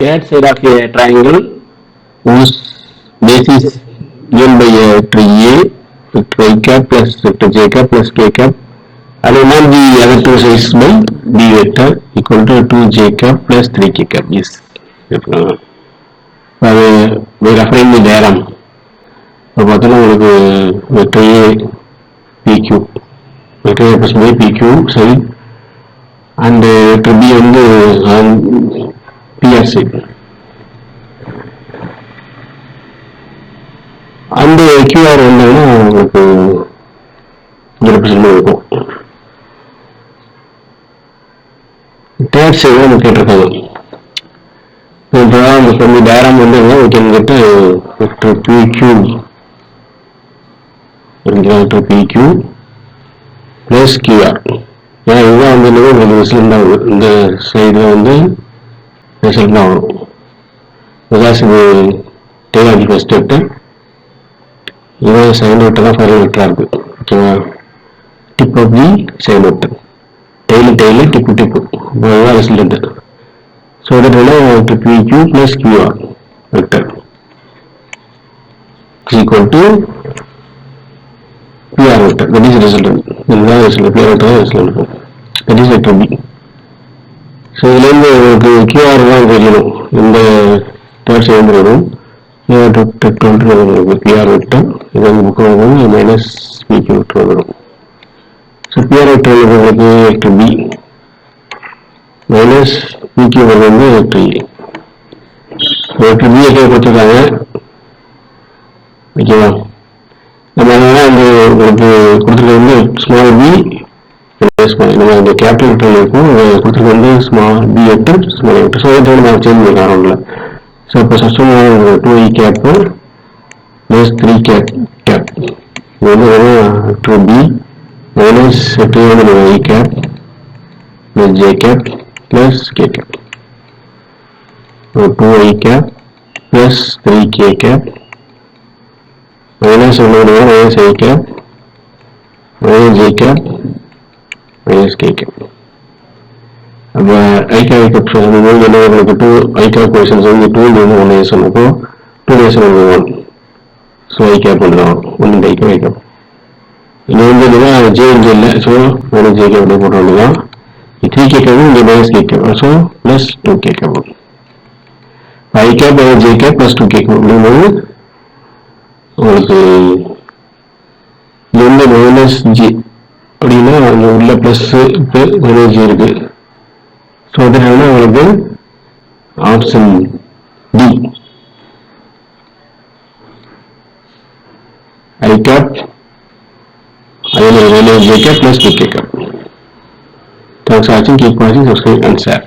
third side of a triangle whose basis given by a vector A, vector I cap plus vector J cap plus K cap, and we know the other two sides by B vector equal to 2J cap plus 3K cap. Yes. அது referring the diagram. இப்போ பார்த்தோன்னா உங்களுக்கு vector A PQ, vector A plus by PQ side and vector B வந்து PR side. அந்த QR வந்தோம்னா உங்களுக்கு represent இருக்கும். Third side நம்ம கேட்டிருக்காங்க. இப்போ நமக்கு வந்து டயராம் வந்து we can get vector PQ plus QR. ஏன்னா இதுதான் வந்து உங்களுக்கு ரிசல்ட் தான் வரும். இந்த சைடில் வந்து ரிசல்ட் தான் வரும். பிகாஸ் இது டெய்லாஜி ஃபர்ஸ்ட் வெக்டர், இது செகண்ட் வெக்டர் தான் ஃபைனல் வெக்டராக இருக்குது. ஓகேவா? Tip of the second vector, tail tip இதுதான் ரிசல்ட். ஸோ தட் வந்து PQ plus QR vector is equal to PR vector. That is the result. இதுதான் ரிசல்ட். PR vector தான் result. That is vector B. So இதுலேருந்து உங்களுக்கு QR தான் தெரியணும். இந்த third side வரும். PR vector இது வந்து புக் வரும்போது மைனஸ் PQ vector வரும். ஸோ PR vector உங்களுக்கு vector B மைனஸ் PQ வந்து vector A. vector B கொடுத்துருக்காங்க. ஓகேவா? நம்ம என்னன்னா இந்த உங்களுக்கு கொடுத்துருக்க வந்து ஸ்மால் பி நம்ம இந்த கேபிட்டல் வெக்டர் இருக்கும், கொடுத்துருக்க வந்து small P vector small vector. So vector நம்ம சேஞ்ச் பண்ணிக்கலாம் அரௌண்ட்ல. ஸோ இப்போ சஸ்டம் 2i cap plus 3k cap இது வந்து வெக்டர் பி மைனஸ் வெக்டர் வந்து i cap plus j cap plus k cap. 2i cap plus 3k cap minus minus I cap minus J cap minus K cap. अब I cap சொல்லும்போது என்ன உங்களுக்கு 2 I cap questions வந்து 2 ல 1 சொல்லும்போ 2 ல 1. So I cap போடுறோம். 1 I cap. இது வந்து J இல்ல. So minus J cap போடுறோம்னா 3K cap இங்க minus K cap. So plus 2K cap. I cap minus J cap plus 2K cap. அப்படிங்கும்போது உங்களுக்கு இது வந்து மைனஸ் ஜி அப்படின்னா அங்கே உள்ள ப்ளஸ் மைனஸ் ஜி இருக்கு. ஸோ அதனால உங்களுக்கு ஆப்ஷன் டி ஐ கேப் அதில் j cap plus D K gap. Thanks for வாட்சிங். கீப் வாட்சிங், சப்ஸ்கிரைப் அண்ட் ஷேர்.